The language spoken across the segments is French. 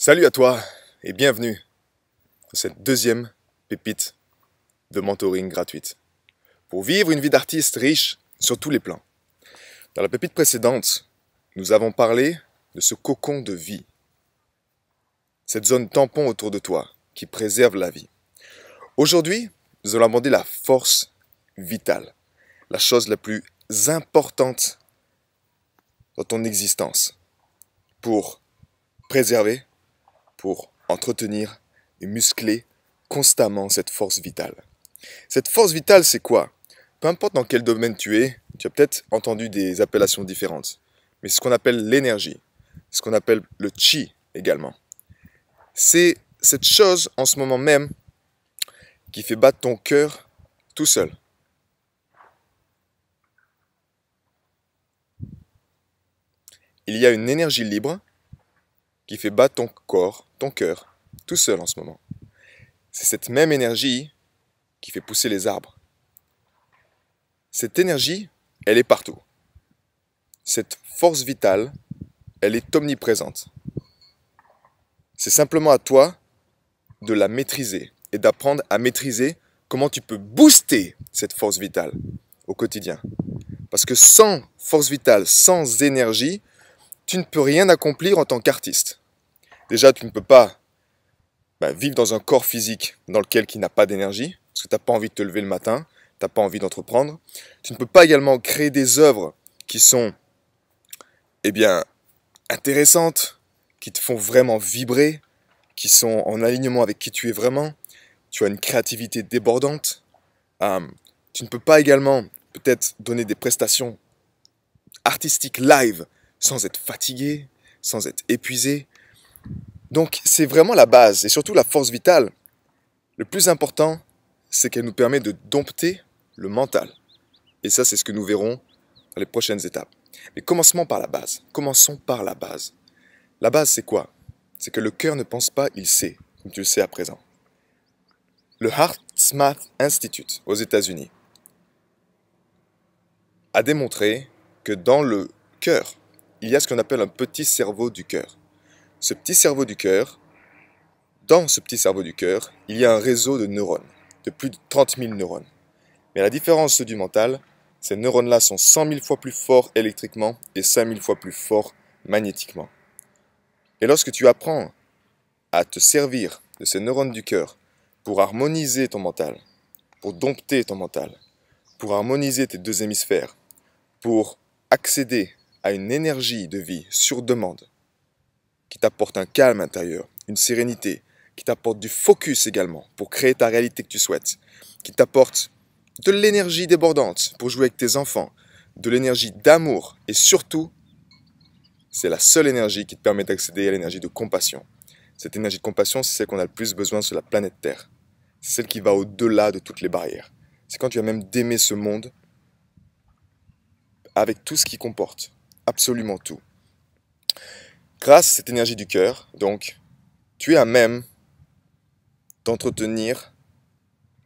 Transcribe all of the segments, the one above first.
Salut à toi et bienvenue dans cette deuxième pépite de mentoring gratuite pour vivre une vie d'artiste riche sur tous les plans. Dans la pépite précédente, nous avons parlé de ce cocon de vie, cette zone tampon autour de toi qui préserve la vie. Aujourd'hui, nous allons aborder la force vitale, la chose la plus importante dans ton existence pour préserver, pour entretenir et muscler constamment cette force vitale. Cette force vitale, c'est quoi? Peu importe dans quel domaine tu es, tu as peut-être entendu des appellations différentes, mais c'est ce qu'on appelle l'énergie, ce qu'on appelle le chi également. C'est cette chose en ce moment même qui fait battre ton cœur tout seul. Il y a une énergie libre qui fait battre ton corps, ton cœur, tout seul en ce moment. C'est cette même énergie qui fait pousser les arbres. Cette énergie, elle est partout. Cette force vitale, elle est omniprésente. C'est simplement à toi de la maîtriser et d'apprendre à maîtriser comment tu peux booster cette force vitale au quotidien. Parce que sans force vitale, sans énergie, tu ne peux rien accomplir en tant qu'artiste. Déjà, tu ne peux pas vivre dans un corps physique dans lequel il n'a pas d'énergie, parce que tu n'as pas envie de te lever le matin, tu n'as pas envie d'entreprendre. Tu ne peux pas également créer des œuvres qui sont intéressantes, qui te font vraiment vibrer, qui sont en alignement avec qui tu es vraiment. Tu as une créativité débordante. Tu ne peux pas également peut-être donner des prestations artistiques live sans être fatigué, sans être épuisé. Donc c'est vraiment la base et surtout la force vitale. Le plus important, c'est qu'elle nous permet de dompter le mental. Et ça, c'est ce que nous verrons dans les prochaines étapes. Mais commençons par la base. Commençons par la base. La base, c'est quoi? C'est que le cœur ne pense pas, il sait, comme tu le sais à présent. Le HeartMath Institute aux États-Unis a démontré que dans le cœur, il y a ce qu'on appelle un petit cerveau du cœur. Ce petit cerveau du cœur, dans ce petit cerveau du cœur, il y a un réseau de neurones, de plus de 30 000 neurones. Mais la différence du mental, ces neurones-là sont 100 000 fois plus forts électriquement et 5 000 fois plus forts magnétiquement. Et lorsque tu apprends à te servir de ces neurones du cœur pour harmoniser ton mental, pour dompter ton mental, pour harmoniser tes deux hémisphères, pour accéder à une énergie de vie sur demande, qui t'apporte un calme intérieur, une sérénité, qui t'apporte du focus également pour créer ta réalité que tu souhaites, qui t'apporte de l'énergie débordante pour jouer avec tes enfants, de l'énergie d'amour et surtout, c'est la seule énergie qui te permet d'accéder à l'énergie de compassion. Cette énergie de compassion, c'est celle qu'on a le plus besoin sur la planète Terre. C'est celle qui va au-delà de toutes les barrières. C'est quand tu as même d'aimer ce monde avec tout ce qu'il comporte, absolument tout. Grâce à cette énergie du cœur, donc, tu es à même d'entretenir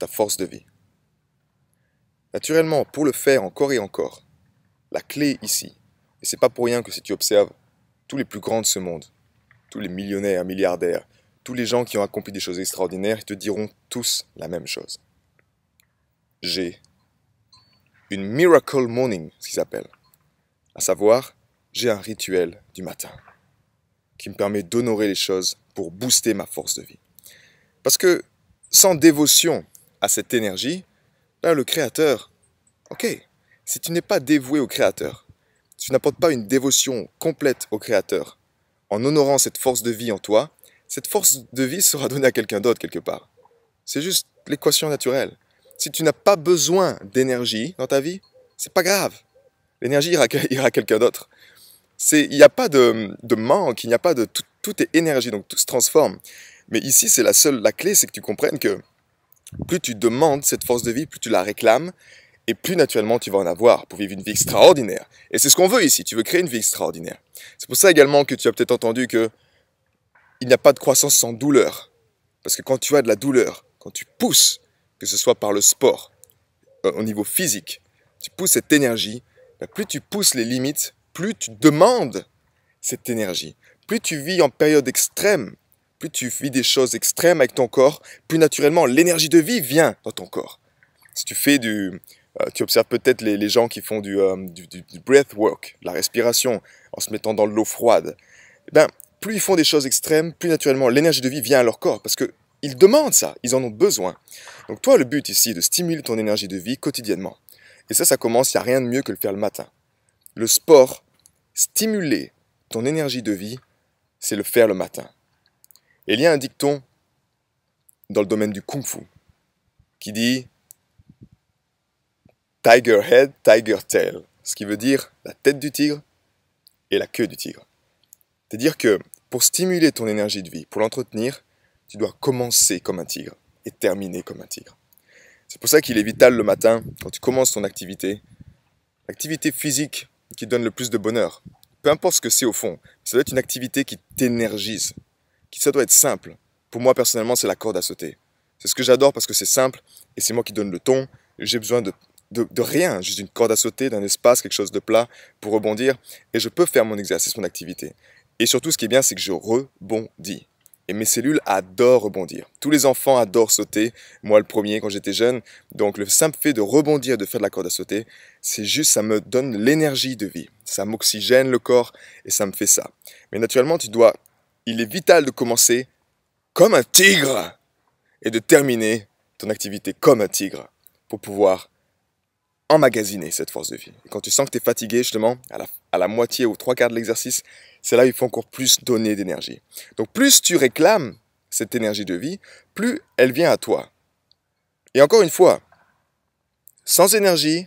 ta force de vie. Naturellement, pour le faire encore et encore, la clé ici, et c'est pas pour rien que si tu observes tous les plus grands de ce monde, tous les millionnaires, milliardaires, tous les gens qui ont accompli des choses extraordinaires, ils te diront tous la même chose. J'ai une miracle morning, ce qu'ils appellent. À savoir, j'ai un rituel du matin qui me permet d'honorer les choses pour booster ma force de vie. Parce que sans dévotion à cette énergie, là, le Créateur, ok, si tu n'es pas dévoué au Créateur, si tu n'apportes pas une dévotion complète au Créateur, en honorant cette force de vie en toi, cette force de vie sera donnée à quelqu'un d'autre quelque part. C'est juste l'équation naturelle. Si tu n'as pas besoin d'énergie dans ta vie, c'est pas grave. L'énergie ira à quelqu'un d'autre. Il n'y a pas de manque, il n'y a pas de... Tout est énergie, donc tout se transforme. Mais ici, la clé, c'est que tu comprennes que plus tu demandes cette force de vie, plus tu la réclames, et plus naturellement tu vas en avoir pour vivre une vie extraordinaire. Et c'est ce qu'on veut ici, tu veux créer une vie extraordinaire. C'est pour ça également que tu as peut-être entendu qu'il n'y a pas de croissance sans douleur. Parce que quand tu as de la douleur, quand tu pousses, que ce soit par le sport, au niveau physique, tu pousses cette énergie, plus tu pousses les limites, plus tu demandes cette énergie. Plus tu vis en période extrême, plus tu vis des choses extrêmes avec ton corps, plus naturellement l'énergie de vie vient dans ton corps. Si tu fais tu observes peut-être les gens qui font du breathwork, la respiration, en se mettant dans l'eau froide. Eh ben, plus ils font des choses extrêmes, plus naturellement l'énergie de vie vient à leur corps, parce qu'ils demandent ça, ils en ont besoin. Donc toi, le but ici est de stimuler ton énergie de vie quotidiennement. Et ça commence, il n'y a rien de mieux que le faire le matin. Le sport, stimuler ton énergie de vie, c'est le faire le matin. Et il y a un dicton dans le domaine du kung-fu qui dit Tiger head, tiger tail, ce qui veut dire la tête du tigre et la queue du tigre. C'est-à-dire que pour stimuler ton énergie de vie, pour l'entretenir, tu dois commencer comme un tigre et terminer comme un tigre. C'est pour ça qu'il est vital le matin, quand tu commences ton activité, l'activité physique qui donne le plus de bonheur. Peu importe ce que c'est au fond, ça doit être une activité qui t'énergise, ça doit être simple. Pour moi personnellement, c'est la corde à sauter. C'est ce que j'adore parce que c'est simple et c'est moi qui donne le ton. J'ai besoin de rien, juste une corde à sauter, d'un espace, quelque chose de plat pour rebondir et je peux faire mon exercice, mon activité. Et surtout, ce qui est bien, c'est que je rebondis. Et mes cellules adorent rebondir. Tous les enfants adorent sauter, moi le premier quand j'étais jeune. Donc le simple fait de rebondir, de faire de la corde à sauter, c'est juste, ça me donne l'énergie de vie. Ça m'oxygène le corps et ça me fait ça. Mais naturellement, il est vital de commencer comme un tigre et de terminer ton activité comme un tigre pour pouvoir emmagasiner cette force de vie. Et quand tu sens que tu es fatigué, justement, à la moitié ou 3/4 de l'exercice, c'est là où il faut encore plus donner d'énergie. Donc plus tu réclames cette énergie de vie, plus elle vient à toi. Et encore une fois, sans énergie,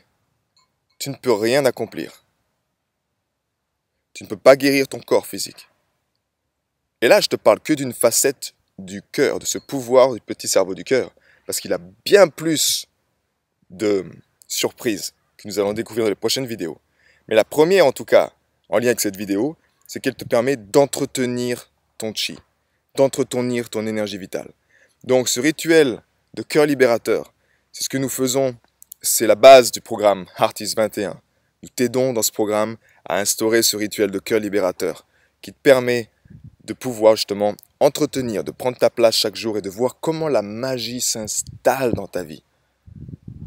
tu ne peux rien accomplir. Tu ne peux pas guérir ton corps physique. Et là, je te parle que d'une facette du cœur, de ce pouvoir du petit cerveau du cœur, parce qu'il a bien plus de surprises que nous allons découvrir dans les prochaines vidéos. Mais la première, en tout cas, en lien avec cette vidéo, c'est qu'elle te permet d'entretenir ton chi, d'entretenir ton énergie vitale. Donc ce rituel de cœur libérateur, c'est ce que nous faisons, c'est la base du programme Heartis 21. Nous t'aidons dans ce programme à instaurer ce rituel de cœur libérateur qui te permet de pouvoir justement entretenir, de prendre ta place chaque jour et de voir comment la magie s'installe dans ta vie.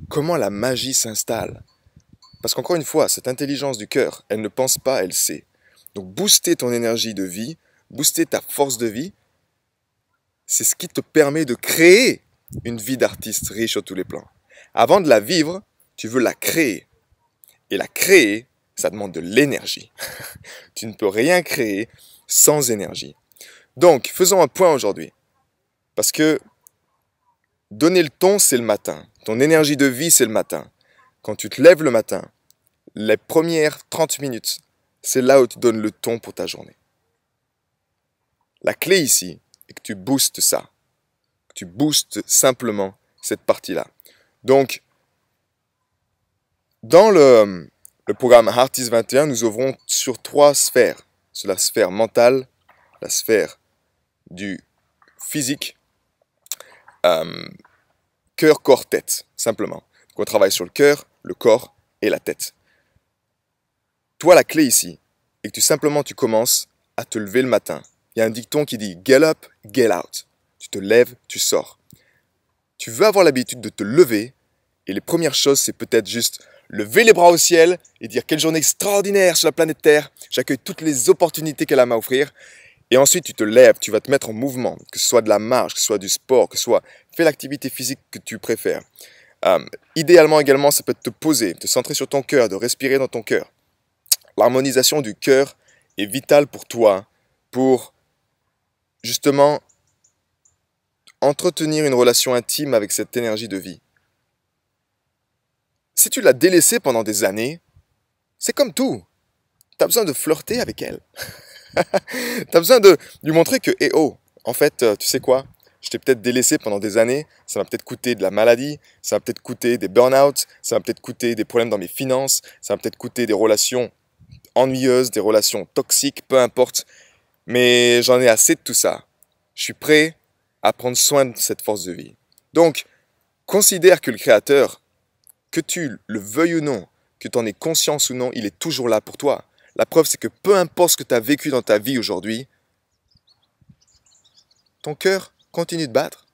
Comment la magie s'installe. Parce qu'encore une fois, cette intelligence du cœur, elle ne pense pas, elle sait. Donc booster ton énergie de vie, booster ta force de vie, c'est ce qui te permet de créer une vie d'artiste riche sur tous les plans. Avant de la vivre, tu veux la créer. Et la créer, ça demande de l'énergie. Tu ne peux rien créer sans énergie. Donc, faisons un point aujourd'hui. Parce que donner le ton, c'est le matin. Ton énergie de vie, c'est le matin. Quand tu te lèves le matin, les premières 30 minutes, c'est là où tu donnes le ton pour ta journée. La clé ici est que tu boostes ça. Que tu boostes simplement cette partie-là. Donc, dans le programme Heartis 21, nous ouvrons sur 3 sphères. Sur la sphère mentale, la sphère du physique, cœur, corps, tête, simplement. Donc on travaille sur le cœur, le corps et la tête. Toi, la clé ici est que tu commences à te lever le matin. Il y a un dicton qui dit « Get up, get out ». Tu te lèves, tu sors. Tu veux avoir l'habitude de te lever et les premières choses, c'est peut-être juste lever les bras au ciel et dire « Quelle journée extraordinaire sur la planète Terre, j'accueille toutes les opportunités qu'elle a à m'offrir ». Et ensuite, tu te lèves, tu vas te mettre en mouvement, que ce soit de la marche, que ce soit du sport, que ce soit fais l'activité physique que tu préfères. Idéalement également, ça peut être te poser, te centrer sur ton cœur, de respirer dans ton cœur. L'harmonisation du cœur est vitale pour toi, pour justement entretenir une relation intime avec cette énergie de vie. Si tu l'as délaissée pendant des années, c'est comme tout. Tu as besoin de flirter avec elle. Tu as besoin de lui montrer que, eh oh, en fait, tu sais quoi? Je t'ai peut-être délaissé pendant des années, ça m'a peut-être coûté de la maladie, ça m'a peut-être coûté des burn-out, ça m'a peut-être coûté des problèmes dans mes finances, ça m'a peut-être coûté des relations ennuyeuses, des relations toxiques, peu importe. Mais j'en ai assez de tout ça. Je suis prêt à prendre soin de cette force de vie. Donc, considère que le Créateur, que tu le veuilles ou non, que tu en aies conscience ou non, il est toujours là pour toi. La preuve, c'est que peu importe ce que tu as vécu dans ta vie aujourd'hui, ton cœur continue de battre.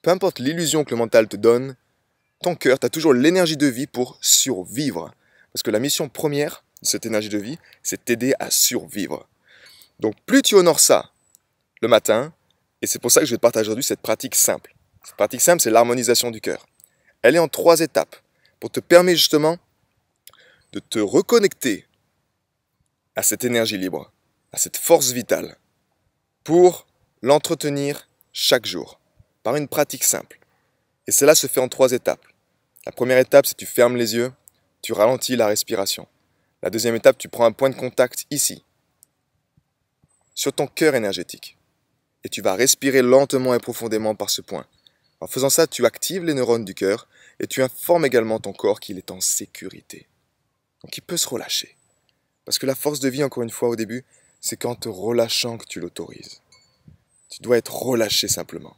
Peu importe l'illusion que le mental te donne, ton cœur, tu as toujours l'énergie de vie pour survivre. Parce que la mission première de cette énergie de vie, c'est t'aider à survivre. Donc plus tu honores ça le matin, et c'est pour ça que je vais te partager aujourd'hui cette pratique simple. Cette pratique simple, c'est l'harmonisation du cœur. Elle est en 3 étapes pour te permettre justement de te reconnecter à cette énergie libre, à cette force vitale, pour l'entretenir chaque jour, par une pratique simple. Et cela se fait en 3 étapes. La première étape, c'est que tu fermes les yeux, tu ralentis la respiration. La deuxième étape, tu prends un point de contact ici, sur ton cœur énergétique. Et tu vas respirer lentement et profondément par ce point. En faisant ça, tu actives les neurones du cœur et tu informes également ton corps qu'il est en sécurité. Donc il peut se relâcher. Parce que la force de vie, encore une fois au début, c'est qu'en te relâchant que tu l'autorises. Tu dois être relâché simplement.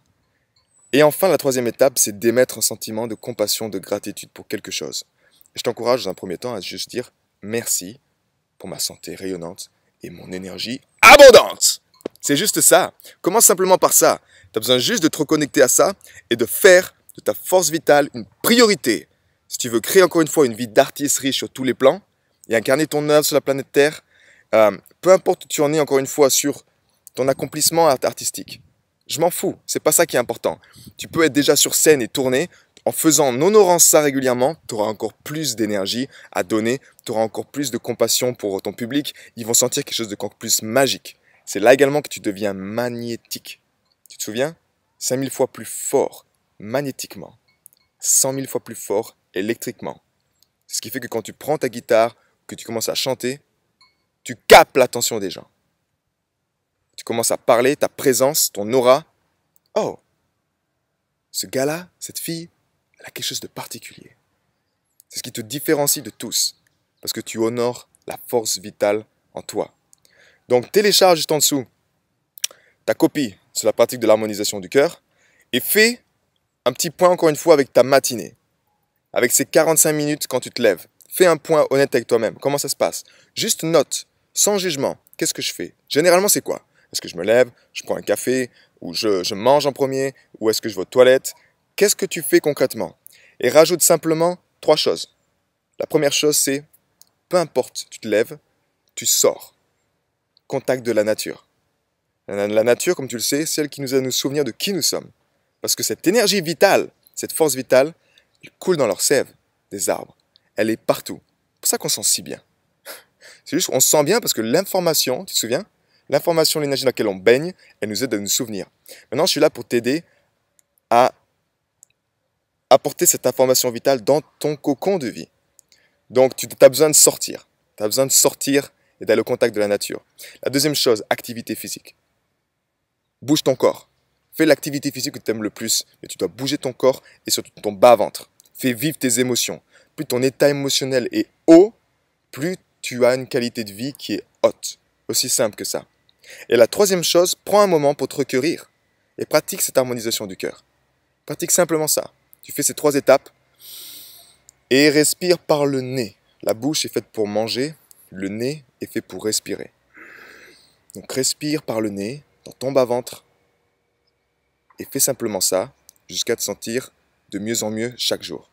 Et enfin, la troisième étape, c'est d'émettre un sentiment de compassion, de gratitude pour quelque chose. Et je t'encourage dans un premier temps à juste dire merci pour ma santé rayonnante et mon énergie abondante. C'est juste ça. Commence simplement par ça. Tu as besoin juste de te reconnecter à ça et de faire de ta force vitale une priorité. Si tu veux créer encore une fois une vie d'artiste riche sur tous les plans et incarner ton œuvre sur la planète Terre, peu importe où tu en es encore une fois sur ton accomplissement artistique. Je m'en fous, c'est pas ça qui est important. Tu peux être déjà sur scène et tourner. En honorant ça régulièrement, tu auras encore plus d'énergie à donner, tu auras encore plus de compassion pour ton public. Ils vont sentir quelque chose de encore plus magique. C'est là également que tu deviens magnétique. Tu te souviens? 5000 fois plus fort magnétiquement, 100 000 fois plus fort électriquement. C'est ce qui fait que quand tu prends ta guitare, que tu commences à chanter, tu captes l'attention des gens. Tu commences à parler, ta présence, ton aura. Oh, ce gars-là, cette fille, elle a quelque chose de particulier. C'est ce qui te différencie de tous, parce que tu honores la force vitale en toi. Donc télécharge juste en dessous ta copie sur la pratique de l'harmonisation du cœur et fais un petit point encore une fois avec ta matinée. Avec ces 45 minutes quand tu te lèves. Fais un point honnête avec toi-même. Comment ça se passe? Juste note, sans jugement. Qu'est-ce que je fais? Généralement, c'est quoi? Est-ce que je me lève, je prends un café, ou je mange en premier, ou est-ce que je vais aux toilettes? Qu'est-ce que tu fais concrètement? Et rajoute simplement 3 choses. La première chose, c'est, peu importe, tu te lèves, tu sors. Contact de la nature. La nature, comme tu le sais, c'est celle qui nous aide à nous souvenir de qui nous sommes. Parce que cette énergie vitale, cette force vitale, elle coule dans leur sève des arbres. Elle est partout. C'est pour ça qu'on se sent si bien. C'est juste qu'on se sent bien parce que l'information, tu te souviens? L'information, l'énergie dans laquelle on baigne, elle nous aide à nous souvenir. Maintenant, je suis là pour t'aider à apporter cette information vitale dans ton cocon de vie. Donc, tu as besoin de sortir. Tu as besoin de sortir et d'aller au contact de la nature. La deuxième chose, activité physique. Bouge ton corps. Fais l'activité physique que tu aimes le plus, mais tu dois bouger ton corps et surtout ton bas-ventre. Fais vivre tes émotions. Plus ton état émotionnel est haut, plus tu as une qualité de vie qui est haute. Aussi simple que ça. Et la troisième chose, prends un moment pour te recueillir et pratique cette harmonisation du cœur. Pratique simplement ça. Tu fais ces 3 étapes et respire par le nez. La bouche est faite pour manger, le nez est fait pour respirer. Donc respire par le nez, dans ton bas-ventre, et fais simplement ça jusqu'à te sentir de mieux en mieux chaque jour.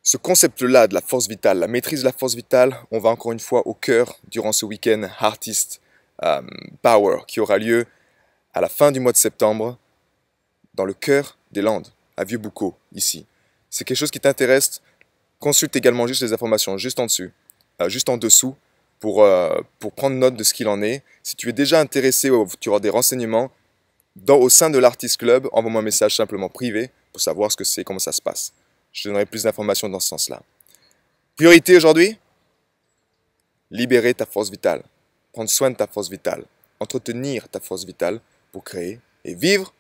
Ce concept-là de la force vitale, la maîtrise de la force vitale, on va encore une fois au cœur durant ce week-end Artist Power qui aura lieu à la fin du mois de septembre dans le cœur des Landes, à Vieux-Boucau, ici. C'est quelque chose qui t'intéresse, consulte également juste les informations juste en dessous pour prendre note de ce qu'il en est. Si tu es déjà intéressé, tu auras des renseignements au sein de l'Artist Club, envoie-moi un message simplement privé pour savoir ce que c'est, comment ça se passe. Je te donnerai plus d'informations dans ce sens-là. Priorité aujourd'hui, libérer ta force vitale, prendre soin de ta force vitale, entretenir ta force vitale pour créer et vivre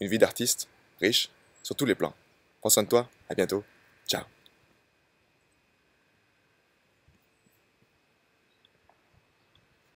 une vie d'artiste riche sur tous les plans. Prends soin de toi, à bientôt, ciao.